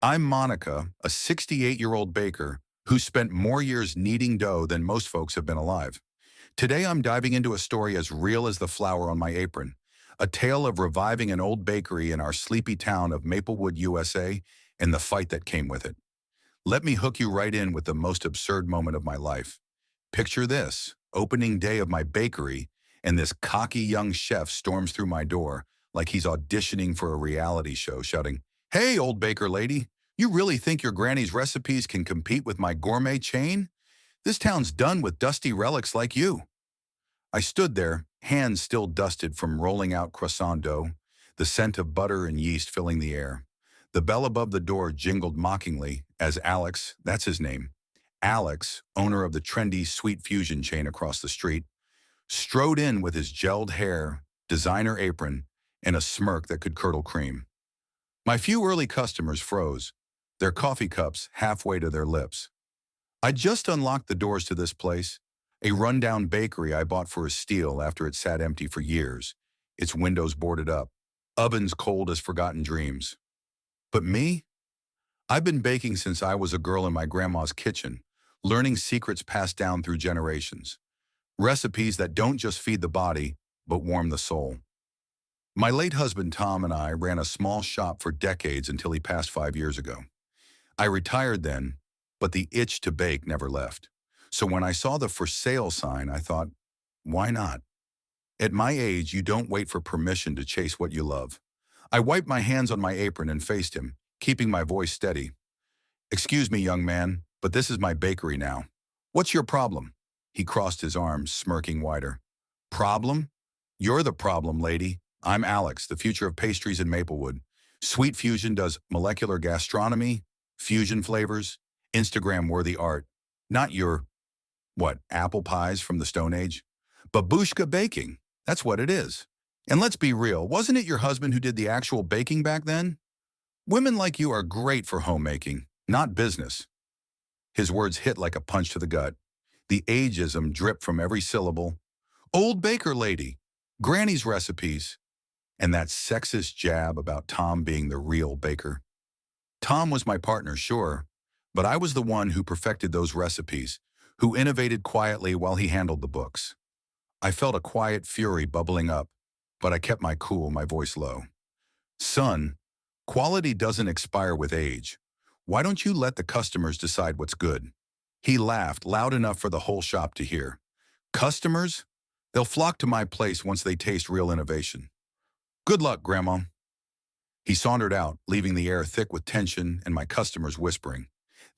I'm Monica, a 68-year-old baker who spent more years kneading dough than most folks have been alive. Today I'm diving into a story as real as the flour on my apron, a tale of reviving an old bakery in our sleepy town of Maplewood, USA, and the fight that came with it. Let me hook you right in with the most absurd moment of my life. Picture this, opening day of my bakery, and this cocky young chef storms through my door like he's auditioning for a reality show, shouting, "Hey, old baker lady, you really think your granny's recipes can compete with my gourmet chain? This town's done with dusty relics like you." I stood there, hands still dusted from rolling out croissant dough, the scent of butter and yeast filling the air. The bell above the door jingled mockingly as Alex, that's his name, Alex, owner of the trendy sweet fusion chain across the street, strode in with his gelled hair, designer apron, and a smirk that could curdle cream. My few early customers froze, their coffee cups halfway to their lips. I just unlocked the doors to this place, a rundown bakery I bought for a steal after it sat empty for years, its windows boarded up, ovens cold as forgotten dreams. But me? I've been baking since I was a girl in my grandma's kitchen, learning secrets passed down through generations. Recipes that don't just feed the body, but warm the soul. My late husband Tom and I ran a small shop for decades until he passed 5 years ago. I retired then, but the itch to bake never left. So when I saw the for sale sign, I thought, why not? At my age, you don't wait for permission to chase what you love. I wiped my hands on my apron and faced him, keeping my voice steady. "Excuse me, young man, but this is my bakery now. What's your problem?" He crossed his arms, smirking wider. "Problem? You're the problem, lady. I'm Alex, the future of pastries in Maplewood. Sweet Fusion does molecular gastronomy, fusion flavors, Instagram-worthy art. Not your, what, apple pies from the Stone Age? Babushka baking, that's what it is. And let's be real, wasn't it your husband who did the actual baking back then? Women like you are great for homemaking, not business." His words hit like a punch to the gut. The ageism dripped from every syllable. Old baker lady, granny's recipes, and that sexist jab about Tom being the real baker. Tom was my partner, sure, but I was the one who perfected those recipes, who innovated quietly while he handled the books. I felt a quiet fury bubbling up, but I kept my cool, my voice low. "Son, quality doesn't expire with age. Why don't you let the customers decide what's good?" He laughed loud enough for the whole shop to hear. "Customers? They'll flock to my place once they taste real innovation. Good luck, Grandma." He sauntered out, leaving the air thick with tension and my customers whispering.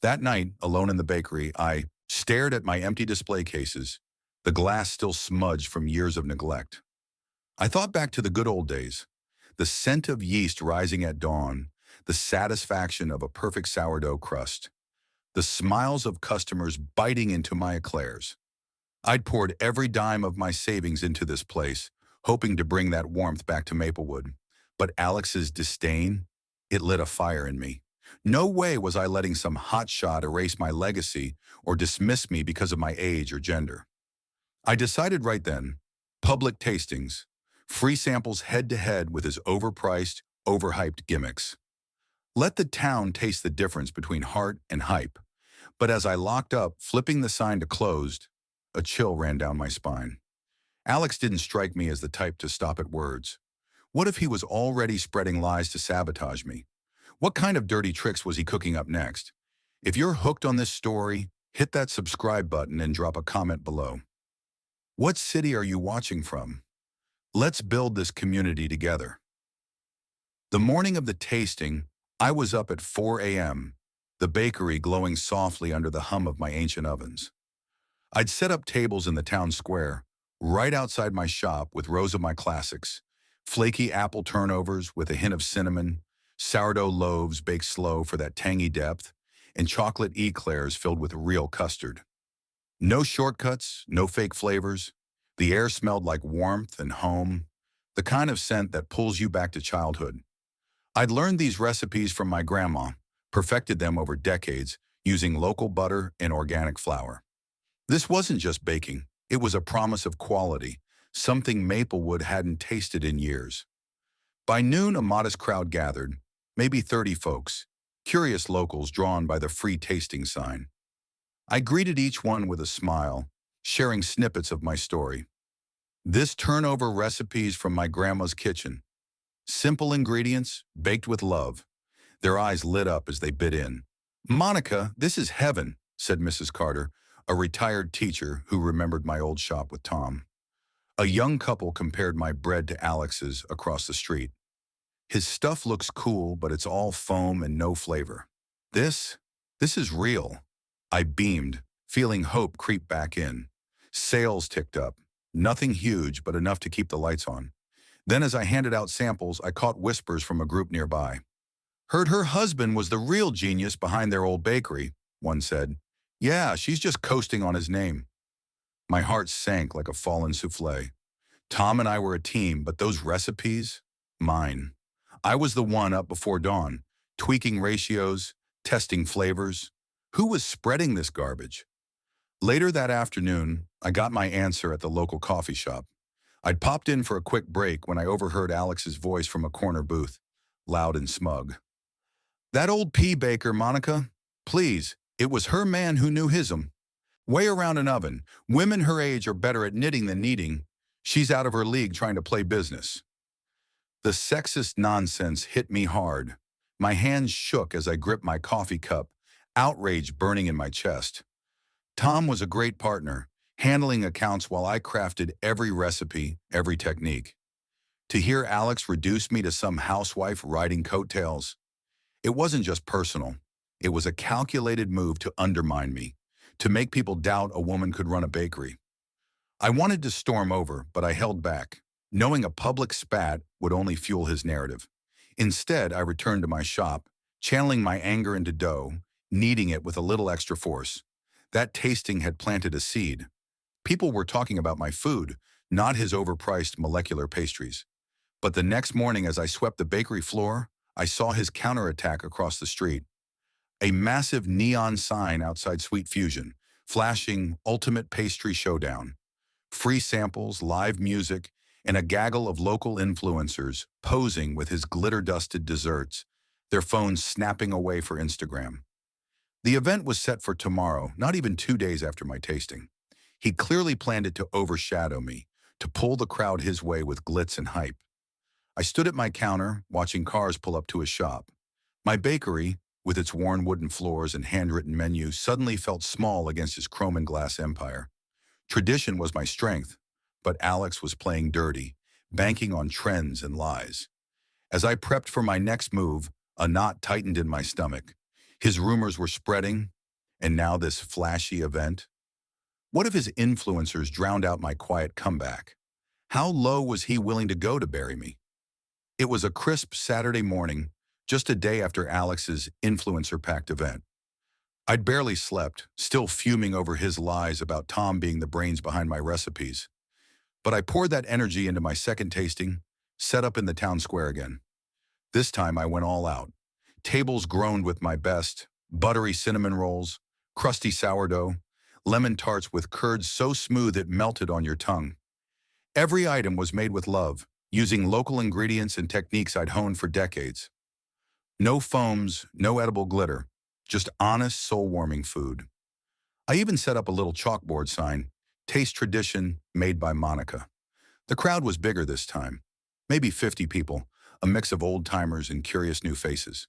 That night, alone in the bakery, I stared at my empty display cases, the glass still smudged from years of neglect. I thought back to the good old days, the scent of yeast rising at dawn, the satisfaction of a perfect sourdough crust, the smiles of customers biting into my eclairs. I'd poured every dime of my savings into this place, hoping to bring that warmth back to Maplewood. But Alex's disdain, it lit a fire in me. No way was I letting some hotshot erase my legacy or dismiss me because of my age or gender. I decided right then, public tastings, free samples head-to-head with his overpriced, overhyped gimmicks. Let the town taste the difference between heart and hype. But as I locked up, flipping the sign to closed, a chill ran down my spine. Alex didn't strike me as the type to stop at words. What if he was already spreading lies to sabotage me? What kind of dirty tricks was he cooking up next? If you're hooked on this story, hit that subscribe button and drop a comment below. What city are you watching from? Let's build this community together. The morning of the tasting, I was up at 4 a.m., the bakery glowing softly under the hum of my ancient ovens. I'd set up tables in the town square, right outside my shop with rows of my classics, flaky apple turnovers with a hint of cinnamon, sourdough loaves baked slow for that tangy depth, and chocolate eclairs filled with real custard. No shortcuts, no fake flavors. The air smelled like warmth and home, the kind of scent that pulls you back to childhood. I'd learned these recipes from my grandma, perfected them over decades using local butter and organic flour. This wasn't just baking, it was a promise of quality, something Maplewood hadn't tasted in years. By noon, a modest crowd gathered, maybe 30 folks, curious locals drawn by the free tasting sign. I greeted each one with a smile, sharing snippets of my story. This turnover recipes from my grandma's kitchen. Simple ingredients, baked with love. Their eyes lit up as they bit in. "Monica, this is heaven," said Mrs. Carter, a retired teacher who remembered my old shop with Tom. A young couple compared my bread to Alex's across the street. "His stuff looks cool, but it's all foam and no flavor." This? This is real. I beamed, feeling hope creep back in. Sales ticked up. Nothing huge, but enough to keep the lights on. Then as I handed out samples, I caught whispers from a group nearby. "Heard her husband was the real genius behind their old bakery," one said. "Yeah, she's just coasting on his name." My heart sank like a fallen souffle. Tom and I were a team, but those recipes? Mine. I was the one up before dawn, tweaking ratios, testing flavors. Who was spreading this garbage? Later that afternoon, I got my answer at the local coffee shop. I'd popped in for a quick break when I overheard Alex's voice from a corner booth, loud and smug. "That old pea baker, Monica? Please, it was her man who knew his'em. Way around an oven. Women her age are better at knitting than kneading. She's out of her league trying to play business." The sexist nonsense hit me hard. My hands shook as I gripped my coffee cup, outrage burning in my chest. Tom was a great partner, handling accounts while I crafted every recipe, every technique. To hear Alex reduce me to some housewife riding coattails, it wasn't just personal. It was a calculated move to undermine me, to make people doubt a woman could run a bakery. I wanted to storm over, but I held back, knowing a public spat would only fuel his narrative. Instead, I returned to my shop, channeling my anger into dough, kneading it with a little extra force. That tasting had planted a seed. People were talking about my food, not his overpriced molecular pastries. But the next morning as I swept the bakery floor, I saw his counterattack across the street. A massive neon sign outside Sweet Fusion, flashing Ultimate Pastry Showdown. Free samples, live music, and a gaggle of local influencers posing with his glitter-dusted desserts, their phones snapping away for Instagram. The event was set for tomorrow, not even 2 days after my tasting. He clearly planned it to overshadow me, to pull the crowd his way with glitz and hype. I stood at my counter, watching cars pull up to his shop. My bakery, with its worn wooden floors and handwritten menus, suddenly felt small against his chrome and glass empire. Tradition was my strength, but Alex was playing dirty, banking on trends and lies. As I prepped for my next move, a knot tightened in my stomach. His rumors were spreading, and now this flashy event. What if his influencers drowned out my quiet comeback? How low was he willing to go to bury me? It was a crisp Saturday morning, just a day after Alex's influencer-packed event. I'd barely slept, still fuming over his lies about Tom being the brains behind my recipes. But I poured that energy into my second tasting, set up in the town square again. This time I went all out. Tables groaned with my best, buttery cinnamon rolls, crusty sourdough, lemon tarts with curds so smooth it melted on your tongue. Every item was made with love, using local ingredients and techniques I'd honed for decades. No foams, no edible glitter, just honest, soul-warming food. I even set up a little chalkboard sign, "Taste Tradition, Made by Monica." The crowd was bigger this time, maybe 50 people, a mix of old-timers and curious new faces.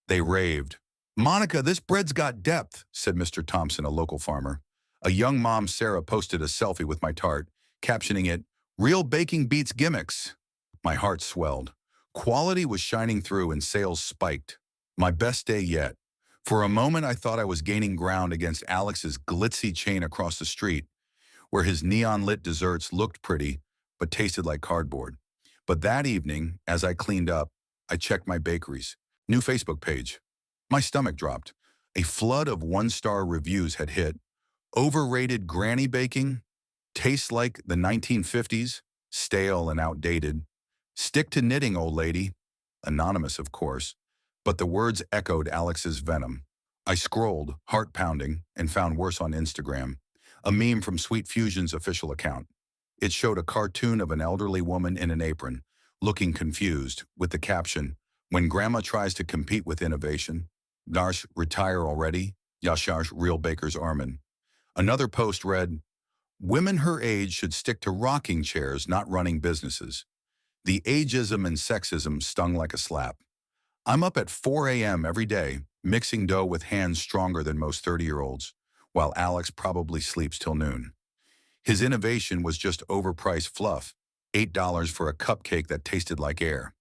They raved. "Monica, this bread's got depth," said Mr. Thompson, a local farmer. A young mom, Sarah, posted a selfie with my tart, captioning it, "Real baking beats gimmicks." My heart swelled. Quality was shining through and sales spiked. My best day yet. For a moment, I thought I was gaining ground against Alex's glitzy chain across the street, where his neon-lit desserts looked pretty, but tasted like cardboard. But that evening, as I cleaned up, I checked my bakery's new Facebook page. My stomach dropped. A flood of one-star reviews had hit. Overrated granny baking? Tastes like the 1950s? Stale and outdated. Stick to knitting, old lady. Anonymous, of course. But the words echoed Alex's venom. I scrolled, heart pounding, and found worse on Instagram. A meme from Sweet Fusion's official account. It showed a cartoon of an elderly woman in an apron, looking confused, with the caption, "When grandma tries to compete with innovation, Darsh, retire already? Yasharsh, real baker's Armin. Another post read, women her age should stick to rocking chairs, not running businesses. The ageism and sexism stung like a slap. I'm up at 4 a.m. every day, mixing dough with hands stronger than most 30-year-olds, while Alex probably sleeps till noon. His innovation was just overpriced fluff, $8 for a cupcake that tasted like air.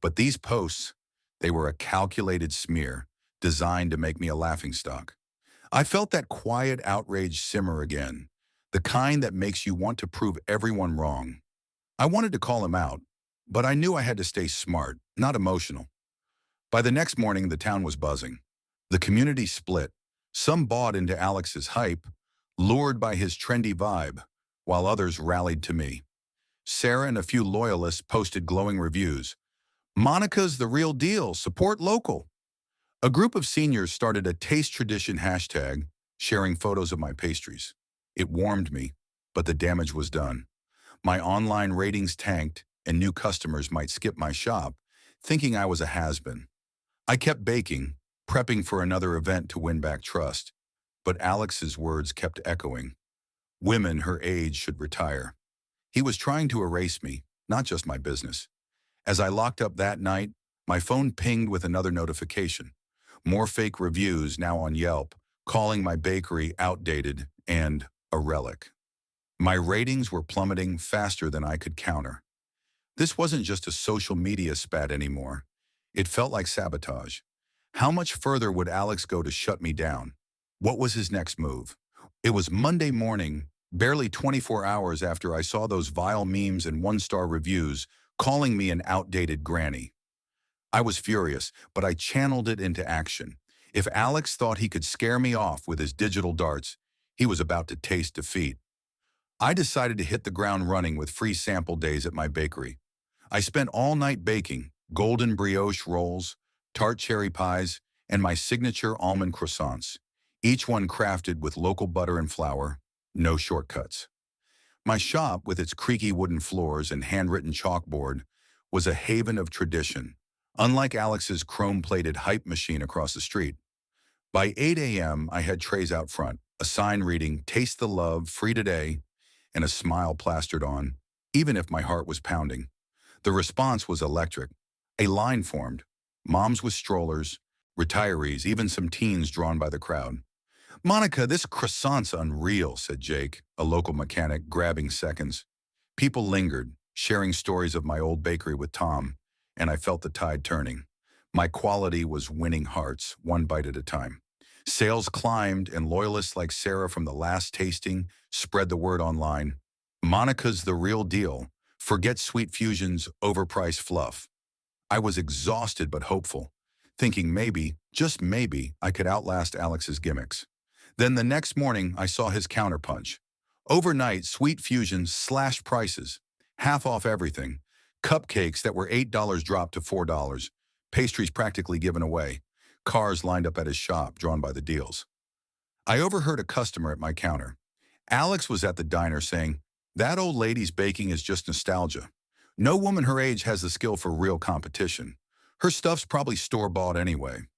But these posts, they were a calculated smear, designed to make me a laughingstock. I felt that quiet outrage simmer again, the kind that makes you want to prove everyone wrong. I wanted to call him out, but I knew I had to stay smart, not emotional. By the next morning, the town was buzzing. The community split. Some bought into Alex's hype, lured by his trendy vibe, while others rallied to me. Sarah and a few loyalists posted glowing reviews. Monica's the real deal, support local. A group of seniors started a taste tradition hashtag, sharing photos of my pastries. It warmed me, but the damage was done. My online ratings tanked, and new customers might skip my shop, thinking I was a has-been. I kept baking, prepping for another event to win back trust, but Alex's words kept echoing. Women her age should retire. He was trying to erase me, not just my business. As I locked up that night, my phone pinged with another notification. More fake reviews now on Yelp, calling my bakery outdated and a relic. My ratings were plummeting faster than I could counter. This wasn't just a social media spat anymore. It felt like sabotage. How much further would Alex go to shut me down? What was his next move? It was Monday morning, barely 24 hours after I saw those vile memes and one-star reviews calling me an outdated granny. I was furious, but I channeled it into action. If Alex thought he could scare me off with his digital darts, he was about to taste defeat. I decided to hit the ground running with free sample days at my bakery. I spent all night baking, golden brioche rolls, tart cherry pies, and my signature almond croissants, each one crafted with local butter and flour, no shortcuts. My shop, with its creaky wooden floors and handwritten chalkboard, was a haven of tradition, unlike Alex's chrome-plated hype machine across the street. By 8 a.m., I had trays out front, a sign reading, "Taste the love, free today," and a smile plastered on, even if my heart was pounding. The response was electric. A line formed, moms with strollers, retirees, even some teens drawn by the crowd. "Monica, this croissant's unreal," said Jake, a local mechanic, grabbing seconds. People lingered, sharing stories of my old bakery with Tom, and I felt the tide turning. My quality was winning hearts, one bite at a time. Sales climbed, and loyalists like Sarah from the last tasting spread the word online. Monica's the real deal. Forget Sweet Fusion's overpriced fluff. I was exhausted but hopeful, thinking maybe, just maybe, I could outlast Alex's gimmicks. Then the next morning, I saw his counterpunch. Overnight, Sweet Fusion slashed prices, half off everything. Cupcakes that were $8 dropped to $4, pastries practically given away, cars lined up at his shop drawn by the deals. I overheard a customer at my counter. Alex was at the diner saying, "That old lady's baking is just nostalgia. No woman her age has the skill for real competition. Her stuff's probably store-bought anyway."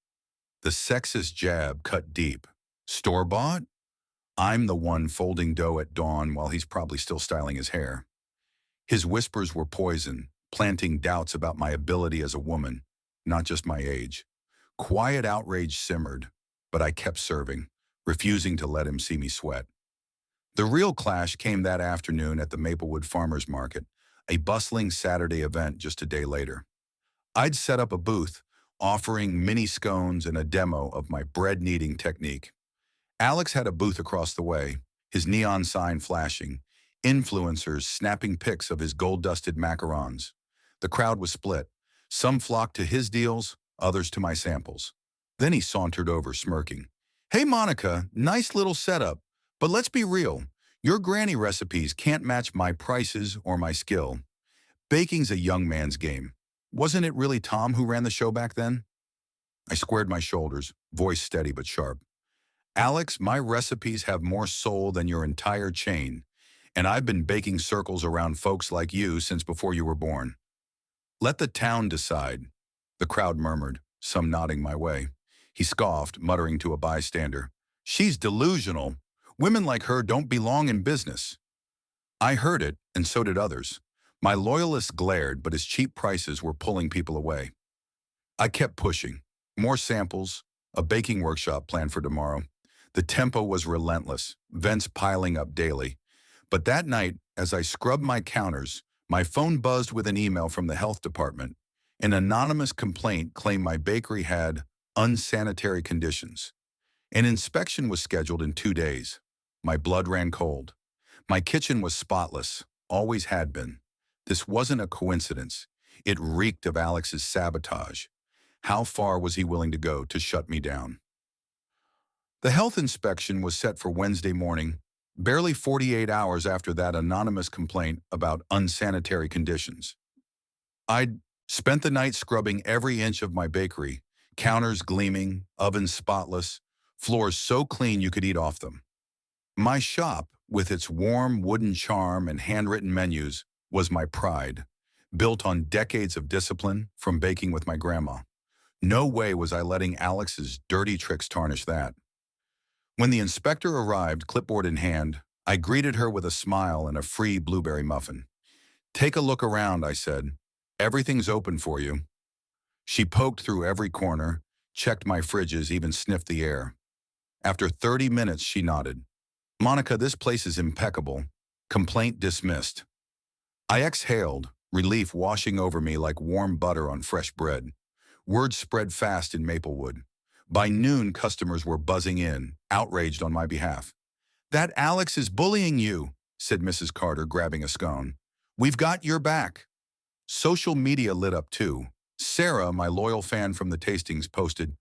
The sexist jab cut deep. Store-bought? I'm the one folding dough at dawn while he's probably still styling his hair. His whispers were poison, planting doubts about my ability as a woman, not just my age. Quiet outrage simmered, but I kept serving, refusing to let him see me sweat. The real clash came that afternoon at the Maplewood Farmers Market, a bustling Saturday event just a day later. I'd set up a booth, offering mini scones and a demo of my bread-kneading technique. Alex had a booth across the way, his neon sign flashing, influencers snapping pics of his gold-dusted macarons. The crowd was split. Some flocked to his deals, others to my samples. Then he sauntered over, smirking. "Hey, Monica, nice little setup, but let's be real. Your granny recipes can't match my prices or my skill. Baking's a young man's game. Wasn't it really Tom who ran the show back then?" I squared my shoulders, voice steady but sharp. "Alex, my recipes have more soul than your entire chain, and I've been baking circles around folks like you since before you were born." "Let the town decide," the crowd murmured, some nodding my way. He scoffed, muttering to a bystander, "She's delusional. Women like her don't belong in business." I heard it, and so did others. My loyalists glared, but his cheap prices were pulling people away. I kept pushing. More samples, a baking workshop planned for tomorrow. The tempo was relentless, vents piling up daily. But that night, as I scrubbed my counters, my phone buzzed with an email from the health department. An anonymous complaint claimed my bakery had unsanitary conditions. An inspection was scheduled in 2 days. My blood ran cold. My kitchen was spotless, always had been. This wasn't a coincidence. It reeked of Alex's sabotage. How far was he willing to go to shut me down? The health inspection was set for Wednesday morning, barely 48 hours after that anonymous complaint about unsanitary conditions. I'd spent the night scrubbing every inch of my bakery, counters gleaming, ovens spotless, floors so clean you could eat off them. My shop, with its warm wooden charm and handwritten menus, was my pride, built on decades of discipline from baking with my grandma. No way was I letting Alex's dirty tricks tarnish that. When the inspector arrived, clipboard in hand, I greeted her with a smile and a free blueberry muffin. "Take a look around," I said. "Everything's open for you." She poked through every corner, checked my fridges, even sniffed the air. After 30 minutes, she nodded. "Monica, this place is impeccable. Complaint dismissed." I exhaled, relief washing over me like warm butter on fresh bread. Word spread fast in Maplewood. By noon, customers were buzzing in, outraged on my behalf. "That Alex is bullying you," said Mrs. Carter, grabbing a scone. "We've got your back." Social media lit up too. Sarah, my loyal fan from the tastings, posted,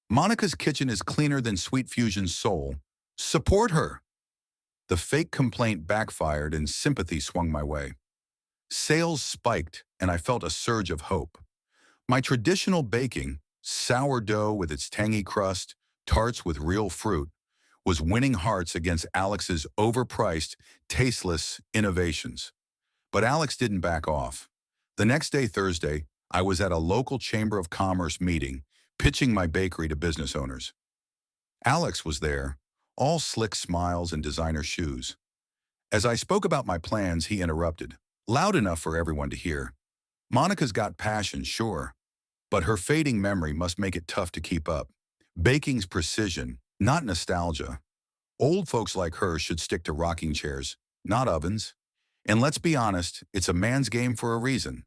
"Monica's kitchen is cleaner than Sweet Fusion's soul. Support her." The fake complaint backfired and sympathy swung my way. Sales spiked, and I felt a surge of hope. My traditional baking, sourdough with its tangy crust, tarts with real fruit, was winning hearts against Alex's overpriced, tasteless innovations. But Alex didn't back off. The next day, Thursday, I was at a local Chamber of Commerce meeting, pitching my bakery to business owners. Alex was there, all slick smiles and designer shoes. As I spoke about my plans, he interrupted, loud enough for everyone to hear. "Monica's got passion, sure, but her fading memory must make it tough to keep up. Baking's precision, not nostalgia. Old folks like her should stick to rocking chairs, not ovens. And let's be honest, it's a man's game for a reason."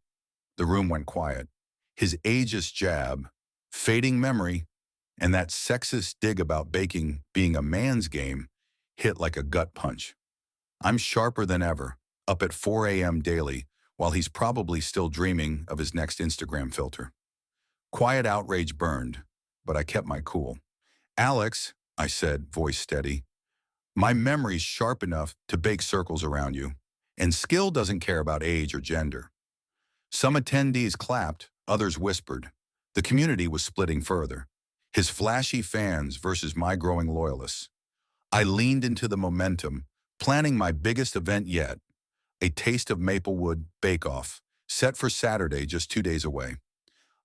The room went quiet. His ageist jab, fading memory, and that sexist dig about baking being a man's game hit like a gut punch. I'm sharper than ever, up at 4 a.m. daily, while he's probably still dreaming of his next Instagram filter. Quiet outrage burned, but I kept my cool. "Alex," I said, voice steady, "my memory's sharp enough to bake circles around you, and skill doesn't care about age or gender." Some attendees clapped, others whispered. The community was splitting further. His flashy fans versus my growing loyalists. I leaned into the momentum, planning my biggest event yet, a Taste of Maplewood bake-off, set for Saturday just 2 days away.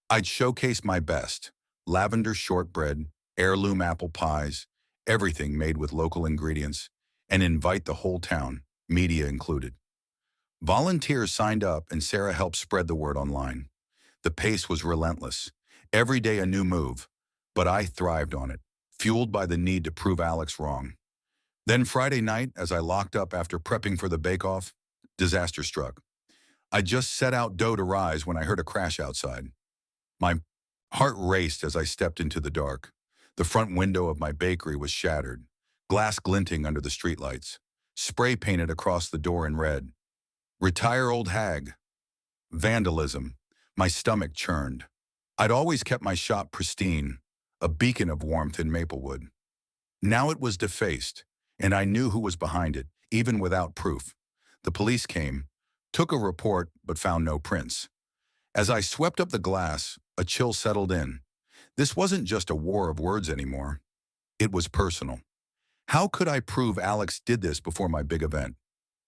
I'd showcase my best, lavender shortbread, heirloom apple pies, everything made with local ingredients, and invite the whole town, media included. Volunteers signed up and Sarah helped spread the word online. The pace was relentless. Every day a new move, but I thrived on it, fueled by the need to prove Alex wrong. Then Friday night, as I locked up after prepping for the bake-off, disaster struck. I just set out dough to rise when I heard a crash outside. My heart raced as I stepped into the dark. The front window of my bakery was shattered, glass glinting under the streetlights, spray painted across the door in red. "Retire, old hag." Vandalism. My stomach churned. I'd always kept my shop pristine, a beacon of warmth in Maplewood. Now it was defaced, and I knew who was behind it, even without proof. The police came, took a report, but found no prints. As I swept up the glass, a chill settled in. This wasn't just a war of words anymore. It was personal. How could I prove Alex did this before my big event?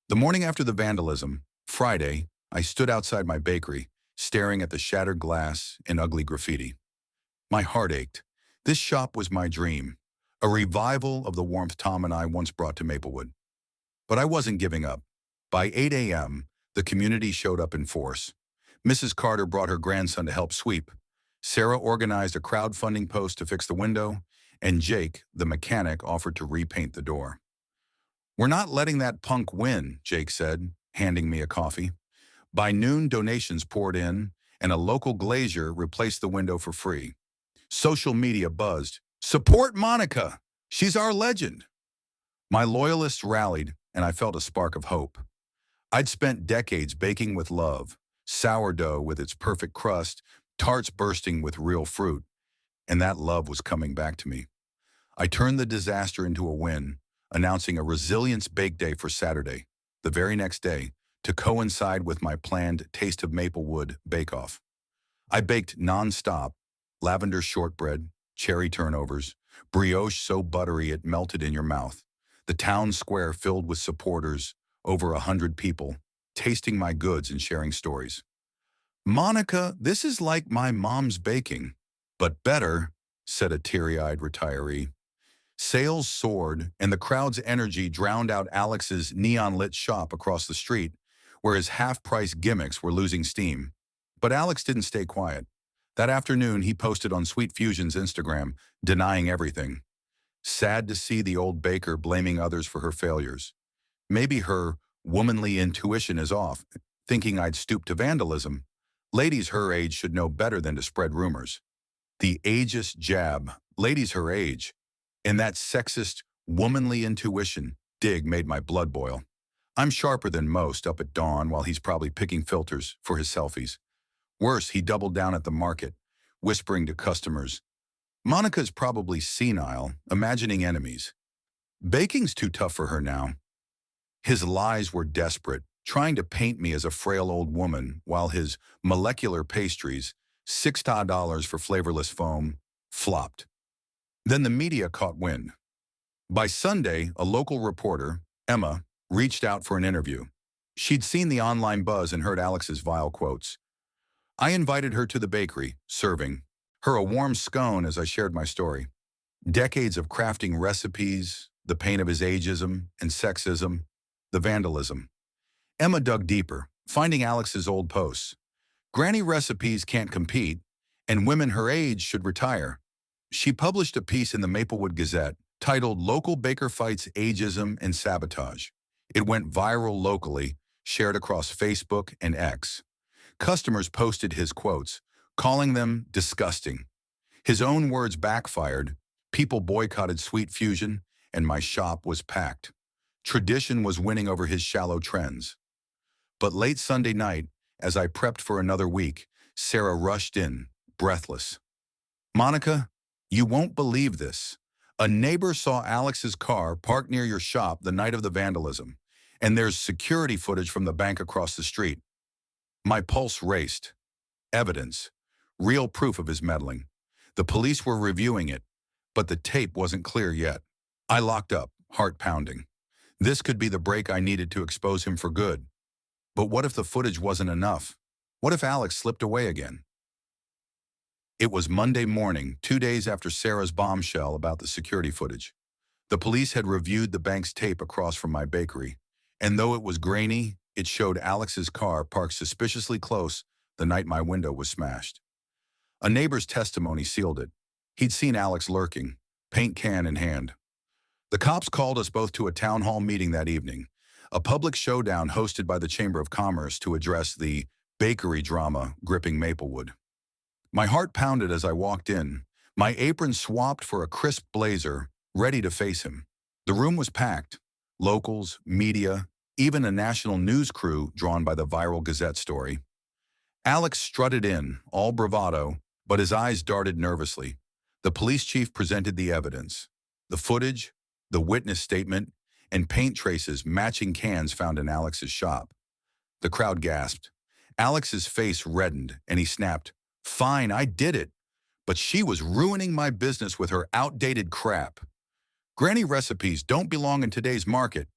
The morning after the vandalism, Friday, I stood outside my bakery, staring at the shattered glass and ugly graffiti. My heart ached. This shop was my dream, a revival of the warmth Tom and I once brought to Maplewood. But I wasn't giving up. By 8 a.m., the community showed up in force. Mrs. Carter brought her grandson to help sweep. Sarah organized a crowdfunding post to fix the window, and Jake, the mechanic, offered to repaint the door. "We're not letting that punk win," Jake said, handing me a coffee. By noon, donations poured in, and a local glazier replaced the window for free. Social media buzzed. "Support Monica! She's our legend!" My loyalists rallied, and I felt a spark of hope. I'd spent decades baking with love, sourdough with its perfect crust, tarts bursting with real fruit, and that love was coming back to me. I turned the disaster into a win, announcing a resilience bake day for Saturday, the very next day, to coincide with my planned Taste of Maplewood bake-off. I baked non-stop, lavender shortbread, cherry turnovers, brioche so buttery it melted in your mouth. The town square filled with supporters, over 100 people, tasting my goods and sharing stories. "Monica, this is like my mom's baking, but better," said a teary-eyed retiree. Sales soared, and the crowd's energy drowned out Alex's neon-lit shop across the street, where his half-price gimmicks were losing steam. But Alex didn't stay quiet. That afternoon, he posted on Sweet Fusion's Instagram, denying everything. Sad to see the old baker blaming others for her failures. Maybe her womanly intuition is off, thinking I'd stoop to vandalism. Ladies her age should know better than to spread rumors. The ageist jab, ladies her age, and that sexist, womanly intuition dig made my blood boil. I'm sharper than most up at dawn while he's probably picking filters for his selfies. Worse, he doubled down at the market, whispering to customers, "Monica's probably senile, imagining enemies. Baking's too tough for her now." His lies were desperate, trying to paint me as a frail old woman, while his molecular pastries, $6 for flavorless foam, flopped. Then the media caught wind. By Sunday, a local reporter, Emma, reached out for an interview. She'd seen the online buzz and heard Alex's vile quotes. I invited her to the bakery, serving her a warm scone as I shared my story. Decades of crafting recipes, the pain of his ageism and sexism, the vandalism. Emma dug deeper, finding Alex's old posts. Granny recipes can't compete, and women her age should retire. She published a piece in the Maplewood Gazette titled "Local Baker Fights Ageism and Sabotage." It went viral locally, shared across Facebook and X. Customers posted his quotes, calling them disgusting. His own words backfired. People boycotted Sweet Fusion, and my shop was packed. Tradition was winning over his shallow trends. But late Sunday night, as I prepped for another week, Sarah rushed in, breathless. "Monica, you won't believe this. A neighbor saw Alex's car parked near your shop the night of the vandalism, and there's security footage from the bank across the street." My pulse raced. Evidence. Real proof of his meddling. The police were reviewing it, but the tape wasn't clear yet. I locked up, heart pounding. This could be the break I needed to expose him for good. But what if the footage wasn't enough? What if Alex slipped away again? It was Monday morning, 2 days after Sarah's bombshell about the security footage. The police had reviewed the bank's tape across from my bakery, and though it was grainy, it showed Alex's car parked suspiciously close the night my window was smashed. A neighbor's testimony sealed it. He'd seen Alex lurking, paint can in hand. The cops called us both to a town hall meeting that evening, a public showdown hosted by the Chamber of Commerce to address the bakery drama gripping Maplewood. My heart pounded as I walked in, my apron swapped for a crisp blazer, ready to face him. The room was packed. Locals, media, even a national news crew drawn by the viral Gazette story. Alex strutted in, all bravado, but his eyes darted nervously. The police chief presented the evidence. The footage, the witness statement, and paint traces matching cans found in Alex's shop. The crowd gasped. Alex's face reddened, and he snapped, "Fine, I did it. But she was ruining my business with her outdated crap. Granny recipes don't belong in today's market."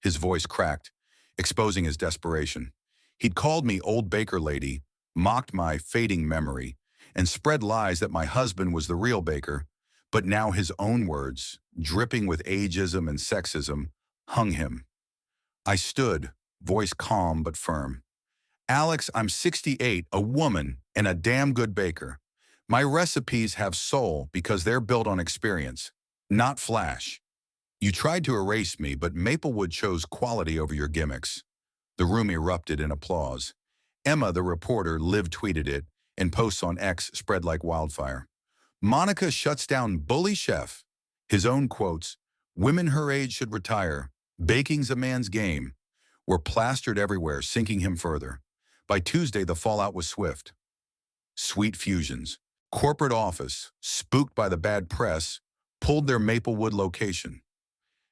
His voice cracked, exposing his desperation. He'd called me old baker lady, mocked my fading memory, and spread lies that my husband was the real baker, But now his own words, dripping with ageism and sexism, hung him. I stood, voice calm but firm. Alex, I'm 68, a woman, and a damn good baker. My recipes have soul because they're built on experience, not flash. You tried to erase me, but Maplewood chose quality over your gimmicks. The room erupted in applause. Emma, the reporter, live-tweeted it, and posts on X spread like wildfire. Monica shuts down bully chef. His own quotes, "Women her age should retire. Baking's a man's game," were plastered everywhere, sinking him further. By Tuesday, the fallout was swift. Sweet Fusions, corporate office, spooked by the bad press, pulled their Maplewood location.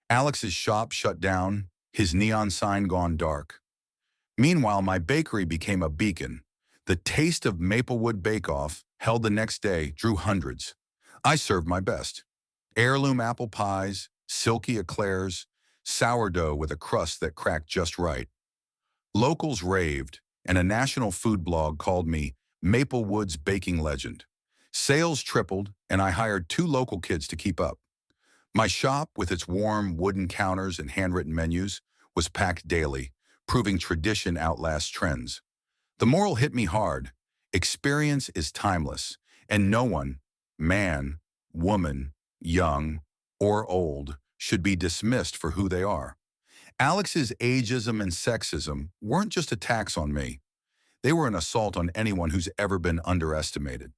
Alex's shop shut down, his neon sign gone dark. Meanwhile, my bakery became a beacon. The Taste of Maplewood Bake-Off, held the next day, drew hundreds. I served my best. Heirloom apple pies, silky eclairs, sourdough with a crust that cracked just right. Locals raved, and a national food blog called me Maplewood's baking legend. Sales tripled, and I hired 2 local kids to keep up. My shop, with its warm wooden counters and handwritten menus, was packed daily, proving tradition outlasts trends. The moral hit me hard. Experience is timeless, and no one, man, woman, young, or old, should be dismissed for who they are. Alex's ageism and sexism weren't just attacks on me. They were an assault on anyone who's ever been underestimated.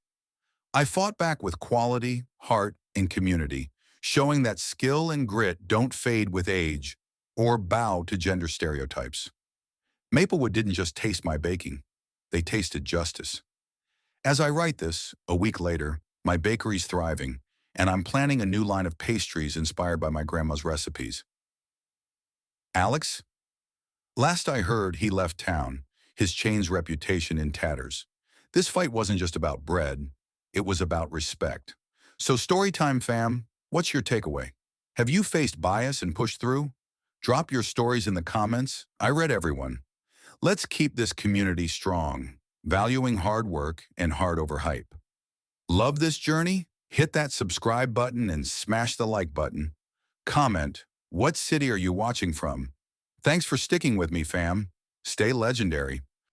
I fought back with quality, heart, and community, showing that skill and grit don't fade with age or bow to gender stereotypes. Maplewood didn't just taste my baking. They tasted justice. As I write this, a week later, my bakery's thriving, and I'm planning a new line of pastries inspired by my grandma's recipes. Alex? Last I heard, he left town, his chain's reputation in tatters. This fight wasn't just about bread, it was about respect. So Storytime fam, what's your takeaway? Have you faced bias and pushed through? Drop your stories in the comments. I read everyone. Let's keep this community strong, valuing hard work and heart over hype. Love this journey? Hit that subscribe button and smash the like button. Comment, what city are you watching from? Thanks for sticking with me, fam. Stay legendary.